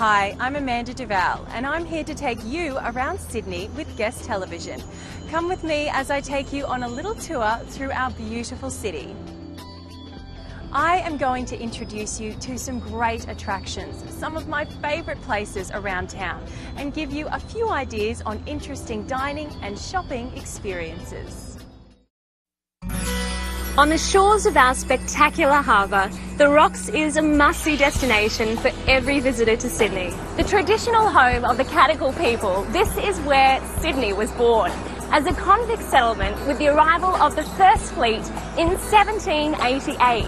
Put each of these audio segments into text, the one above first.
Hi, I'm Amanda Duval and I'm here to take you around Sydney with Guest Television. Come with me as I take you on a little tour through our beautiful city. I am going to introduce you to some great attractions, some of my favourite places around town, and give you a few ideas on interesting dining and shopping experiences. On the shores of our spectacular harbour, the Rocks is a must-see destination for every visitor to Sydney. The traditional home of the Cadigal people, this is where Sydney was born, as a convict settlement with the arrival of the First Fleet in 1788.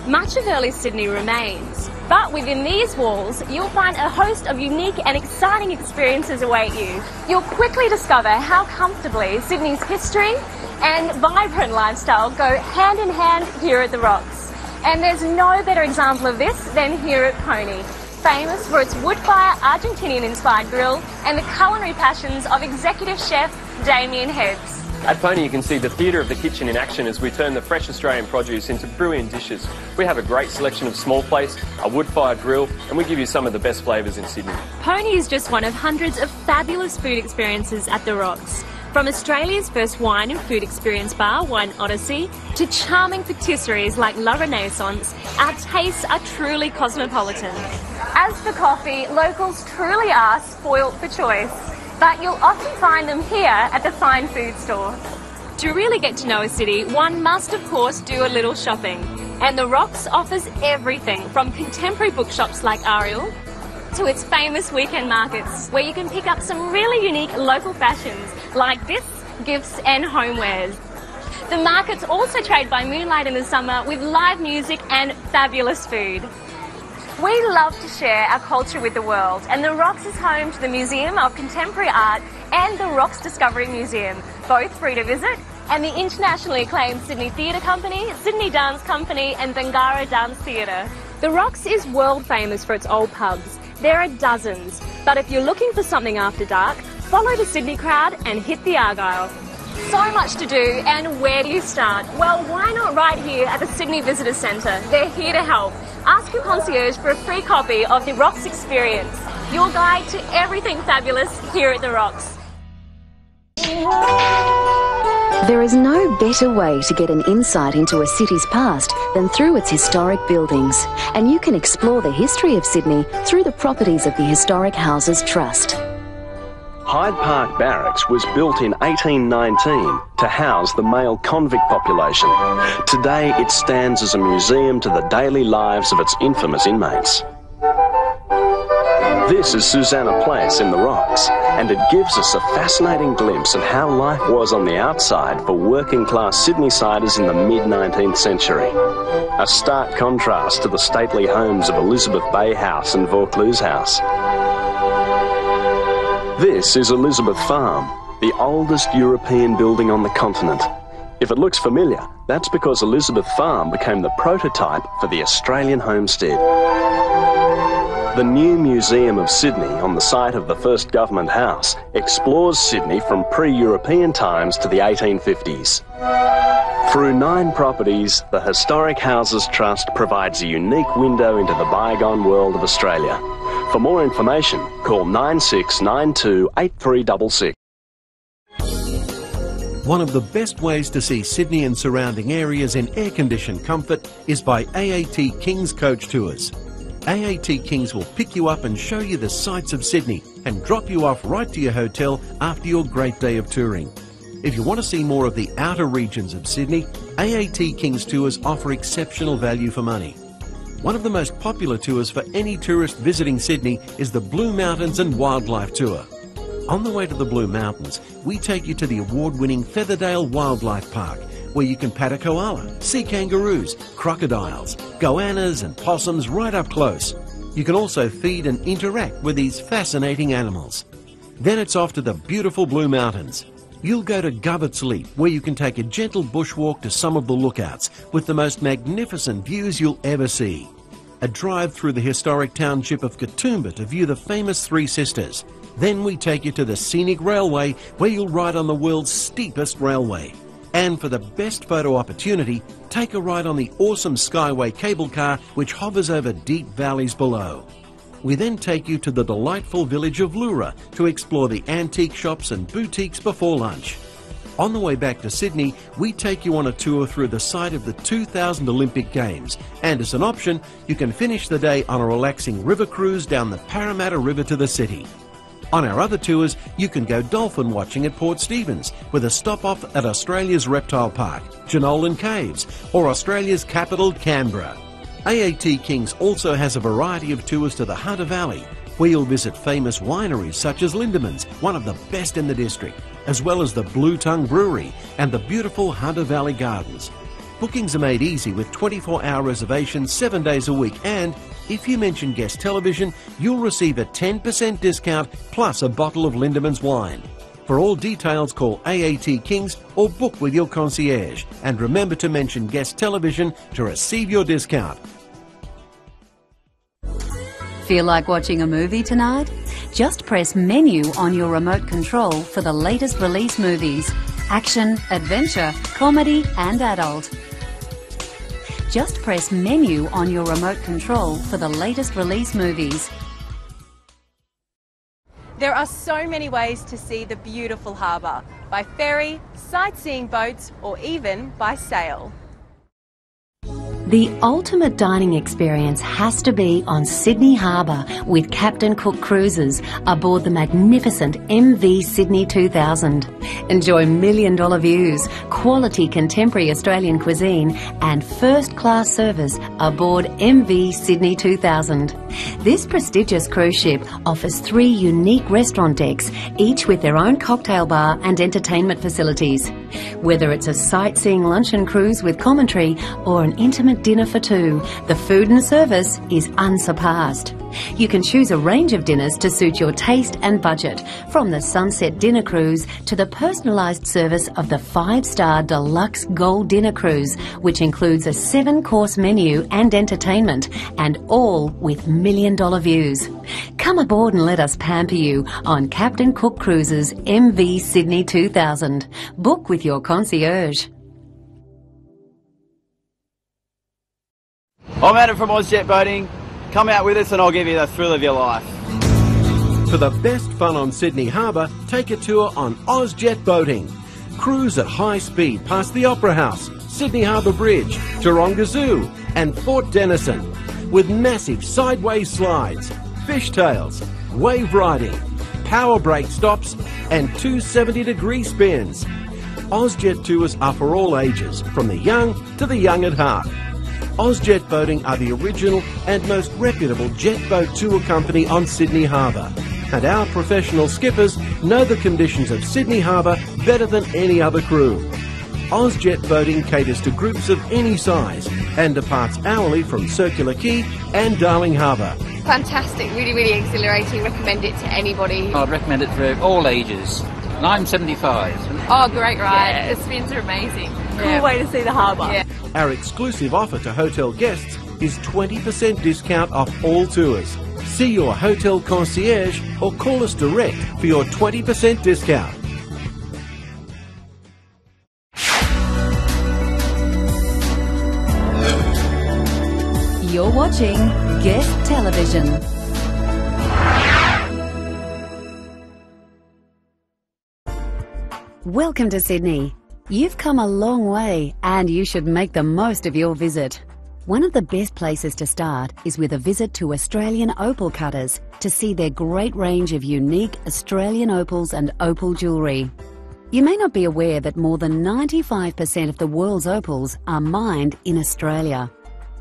Much of early Sydney remains, but within these walls you'll find a host of unique and exciting experiences await you. You'll quickly discover how comfortably Sydney's history and vibrant lifestyle go hand in hand here at the Rocks. And there's no better example of this than here at Pony, famous for its wood-fire Argentinian-inspired grill and the culinary passions of executive chef Damien Hebbs. At Pony you can see the theatre of the kitchen in action as we turn the fresh Australian produce into brilliant dishes. We have a great selection of small plates, a wood-fired grill, and we give you some of the best flavours in Sydney. Pony is just one of hundreds of fabulous food experiences at the Rocks. From Australia's first wine and food experience bar, Wine Odyssey, to charming patisseries like La Renaissance, our tastes are truly cosmopolitan. As for coffee, locals truly are spoilt for choice, but you'll often find them here at the fine food store. To really get to know a city, one must of course do a little shopping. And the Rocks offers everything from contemporary bookshops like Ariel to its famous weekend markets, where you can pick up some really unique local fashions like this, gifts and homewares. The markets also trade by moonlight in the summer with live music and fabulous food. We love to share our culture with the world, and the Rocks is home to the Museum of Contemporary Art and the Rocks Discovery Museum, both free to visit, and the internationally acclaimed Sydney Theatre Company, Sydney Dance Company and Bangarra Dance Theatre. The Rocks is world famous for its old pubs. There are dozens, but if you're looking for something after dark, follow the Sydney crowd and hit the Argyle. So much to do, and where do you start? Well, why not right here at the Sydney Visitor Centre? They're here to help. Ask your concierge for a free copy of the Rocks Experience, your guide to everything fabulous here at the Rocks. There is no better way to get an insight into a city's past than through its historic buildings, and you can explore the history of Sydney through the properties of the Historic Houses Trust. Hyde Park Barracks was built in 1819 to house the male convict population. Today it stands as a museum to the daily lives of its infamous inmates. This is Susanna Place in the Rocks, and it gives us a fascinating glimpse of how life was on the outside for working-class Sydney-siders in the mid-19th century. A stark contrast to the stately homes of Elizabeth Bay House and Vaucluse House. This is Elizabeth Farm, the oldest European building on the continent. If it looks familiar, that's because Elizabeth Farm became the prototype for the Australian homestead. The new Museum of Sydney, on the site of the first government house, explores Sydney from pre-European times to the 1850s. Through 9 properties, the Historic Houses Trust provides a unique window into the bygone world of Australia. For more information, call 9692 8366. One of the best ways to see Sydney and surrounding areas in air-conditioned comfort is by AAT Kings Coach Tours. AAT Kings will pick you up and show you the sights of Sydney and drop you off right to your hotel after your great day of touring. If you want to see more of the outer regions of Sydney, AAT Kings Tours offer exceptional value for money. One of the most popular tours for any tourist visiting Sydney is the Blue Mountains and Wildlife Tour. On the way to the Blue Mountains, we take you to the award-winning Featherdale Wildlife Park, where you can pat a koala, see kangaroos, crocodiles, goannas and possums right up close. You can also feed and interact with these fascinating animals. Then it's off to the beautiful Blue Mountains. You'll go to Govetts Leap, where you can take a gentle bushwalk to some of the lookouts with the most magnificent views you'll ever see. A drive through the historic township of Katoomba to view the famous Three Sisters. Then we take you to the scenic railway, where you'll ride on the world's steepest railway. And for the best photo opportunity, take a ride on the awesome Skyway cable car which hovers over deep valleys below. We then take you to the delightful village of Lura to explore the antique shops and boutiques before lunch. On the way back to Sydney, we take you on a tour through the site of the 2000 Olympic Games, and as an option, you can finish the day on a relaxing river cruise down the Parramatta River to the city. On our other tours, you can go dolphin watching at Port Stephens, with a stop-off at Australia's Reptile Park, Janolan Caves, or Australia's capital, Canberra. AAT Kings also has a variety of tours to the Hunter Valley, where you'll visit famous wineries such as Lindeman's, one of the best in the district, as well as the Blue Tongue Brewery and the beautiful Hunter Valley Gardens. Bookings are made easy with 24-hour reservations 7 days a week, and if you mention Guest Television, you'll receive a 10% discount plus a bottle of Lindeman's wine. For all details, call AAT Kings or book with your concierge, and remember to mention Guest Television to receive your discount. Feel like watching a movie tonight? Just press menu on your remote control for the latest release movies. Action, adventure, comedy and adult. Just press menu on your remote control for the latest release movies. There are so many ways to see the beautiful harbour, by ferry, sightseeing boats or even by sail. The ultimate dining experience has to be on Sydney Harbour with Captain Cook Cruises aboard the magnificent MV Sydney 2000. Enjoy million-dollar views, quality contemporary Australian cuisine and first-class service aboard MV Sydney 2000. This prestigious cruise ship offers 3 unique restaurant decks, each with their own cocktail bar and entertainment facilities. Whether it's a sightseeing luncheon cruise with commentary or an intimate dinner for 2, the food and service is unsurpassed. You can choose a range of dinners to suit your taste and budget, from the Sunset Dinner Cruise to the personalised service of the 5-star Deluxe Gold Dinner Cruise, which includes a 7-course menu and entertainment, and all with million-dollar views. Come aboard and let us pamper you on Captain Cook Cruises MV Sydney 2000. Book with your concierge. I'm Adam from Ozjet Boating. Come out with us and I'll give you the thrill of your life. For the best fun on Sydney Harbour, take a tour on Ozjet Boating. Cruise at high speed past the Opera House, Sydney Harbour Bridge, Taronga Zoo and Fort Denison, with massive sideways slides, fishtails, wave riding, power brake stops and 270-degree spins. Ozjet tours are for all ages, from the young to the young at heart. Ozjet Boating are the original and most reputable jet boat tour company on Sydney Harbour, and our professional skippers know the conditions of Sydney Harbour better than any other crew. Ozjet Boating caters to groups of any size and departs hourly from Circular Quay and Darling Harbour. Fantastic, really, really exhilarating. Recommend it to anybody. I'd recommend it for all ages. And I'm 75. Oh, great ride. Yeah, the spins are amazing. Cool way to see the harbour. Yeah. Our exclusive offer to hotel guests is 20% discount off all tours. See your hotel concierge or call us direct for your 20% discount. You're watching Guest Television. Welcome to Sydney. You've come a long way and you should make the most of your visit. One of the best places to start is with a visit to Australian Opal Cutters to see their great range of unique Australian opals and opal jewellery. You may not be aware that more than 95% of the world's opals are mined in Australia.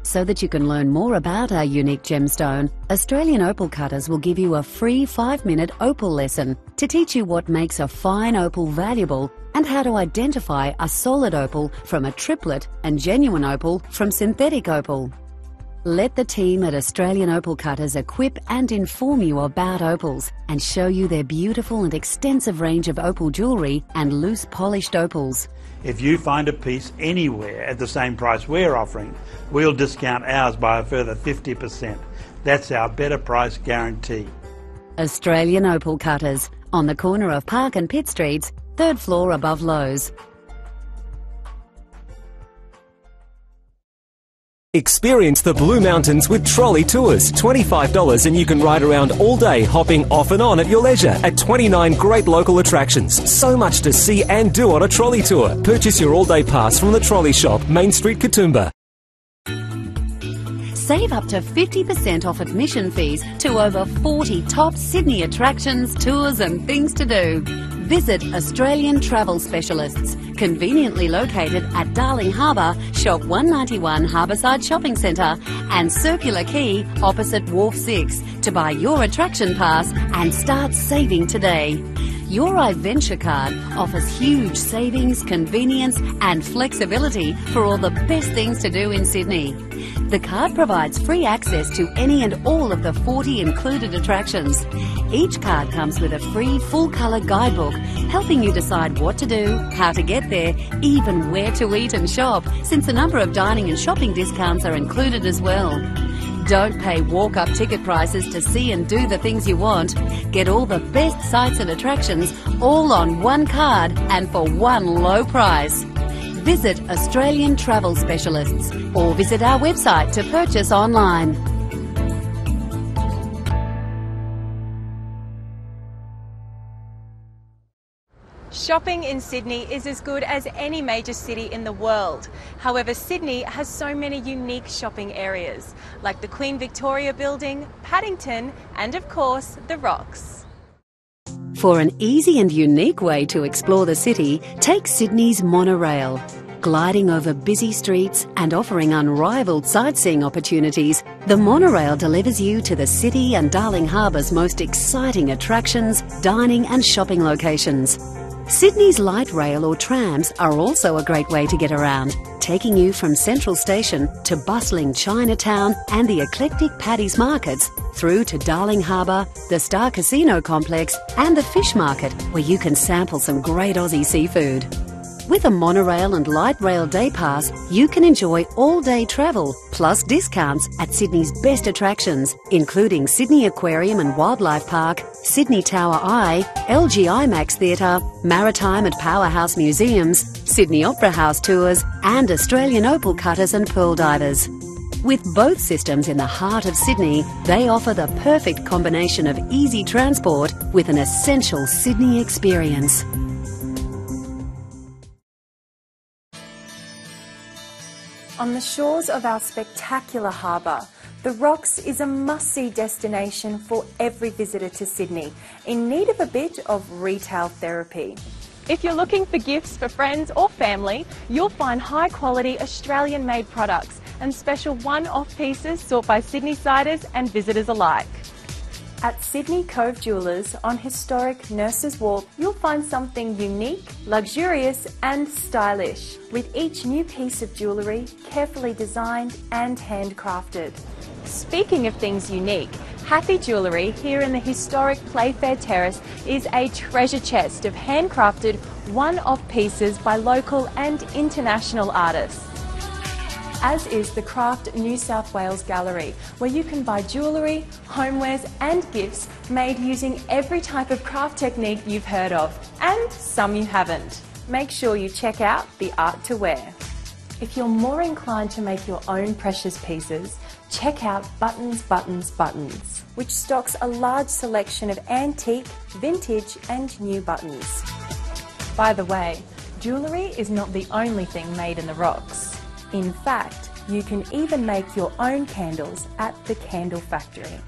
So that you can learn more about our unique gemstone, Australian Opal Cutters will give you a free 5-minute opal lesson to teach you what makes a fine opal valuable and how to identify a solid opal from a triplet and genuine opal from synthetic opal. Let the team at Australian Opal Cutters equip and inform you about opals and show you their beautiful and extensive range of opal jewellery and loose polished opals. If you find a piece anywhere at the same price we're offering, we'll discount ours by a further 50%. That's our better price guarantee. Australian Opal Cutters, on the corner of Park and Pitt Streets, 3rd floor above Lowe's. Experience the Blue Mountains with trolley tours. $25 and you can ride around all day, hopping off and on at your leisure at 29 great local attractions. So much to see and do on a trolley tour. Purchase your all-day pass from the Trolley Shop, Main Street, Katoomba. Save up to 50% off admission fees to over 40 top Sydney attractions, tours and things to do. Visit Australian Travel Specialists, conveniently located at Darling Harbour, Shop 191 Harbourside Shopping Centre and Circular Quay opposite Wharf 6 to buy your attraction pass and start saving today. Your iVenture card offers huge savings, convenience and flexibility for all the best things to do in Sydney. The card provides free access to any and all of the 40 included attractions. Each card comes with a free full-colour guidebook, helping you decide what to do, how to get there, even where to eat and shop, since a number of dining and shopping discounts are included as well. Don't pay walk-up ticket prices to see and do the things you want. Get all the best sites and attractions all on one card and for one low price. Visit Australian Travel Specialists or visit our website to purchase online. Shopping in Sydney is as good as any major city in the world. However, Sydney has so many unique shopping areas, like the Queen Victoria Building, Paddington, and of course, the Rocks. For an easy and unique way to explore the city, take Sydney's monorail. Gliding over busy streets and offering unrivaled sightseeing opportunities, the monorail delivers you to the city and Darling Harbour's most exciting attractions, dining and shopping locations. Sydney's light rail or trams are also a great way to get around, taking you from Central Station to bustling Chinatown and the eclectic Paddy's markets, through to Darling Harbour, the Star Casino Complex and the Fish Market, where you can sample some great Aussie seafood. With a monorail and light rail day pass, you can enjoy all-day travel, plus discounts at Sydney's best attractions, including Sydney Aquarium and Wildlife Park, Sydney Tower Eye, LG IMAX Theatre, Maritime and Powerhouse Museums, Sydney Opera House tours, and Australian opal cutters and pearl divers. With both systems in the heart of Sydney, they offer the perfect combination of easy transport with an essential Sydney experience. On the shores of our spectacular harbour, the Rocks is a must-see destination for every visitor to Sydney in need of a bit of retail therapy. If you're looking for gifts for friends or family, you'll find high-quality Australian-made products and special one-off pieces sought by Sydney-siders and visitors alike. At Sydney Cove Jewellers on historic Nurses Walk, you'll find something unique, luxurious and stylish, with each new piece of jewellery carefully designed and handcrafted. Speaking of things unique, Happy Jewellery here in the historic Playfair Terrace is a treasure chest of handcrafted one-off pieces by local and international artists. As is the Craft New South Wales Gallery, where you can buy jewellery, homewares and gifts made using every type of craft technique you've heard of, and some you haven't. Make sure you check out the art to wear. If you're more inclined to make your own precious pieces, check out Buttons, which stocks a large selection of antique, vintage and new buttons. By the way, jewellery is not the only thing made in the Rocks. In fact, you can even make your own candles at the Candle Factory.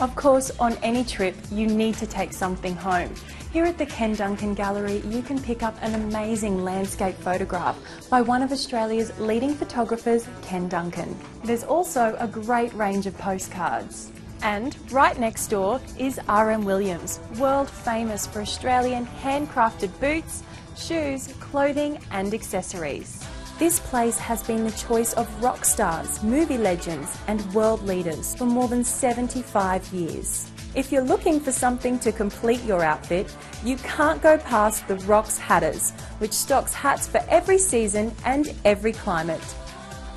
Of course, on any trip, you need to take something home. Here at the Ken Duncan Gallery, you can pick up an amazing landscape photograph by one of Australia's leading photographers, Ken Duncan. There's also a great range of postcards. And right next door is R.M. Williams, world famous for Australian handcrafted boots, shoes, clothing and accessories. This place has been the choice of rock stars, movie legends and world leaders for more than 75 years. If you're looking for something to complete your outfit, you can't go past the Rocks Hatters, which stocks hats for every season and every climate.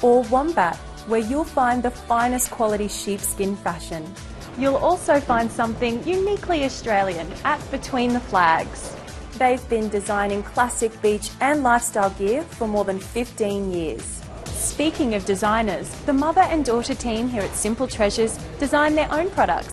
Or Wombat, where you'll find the finest quality sheepskin fashion. You'll also find something uniquely Australian at Between the Flags. They've been designing classic beach and lifestyle gear for more than 15 years. speaking of designers, the mother and daughter team here at Simple Treasures design their own products.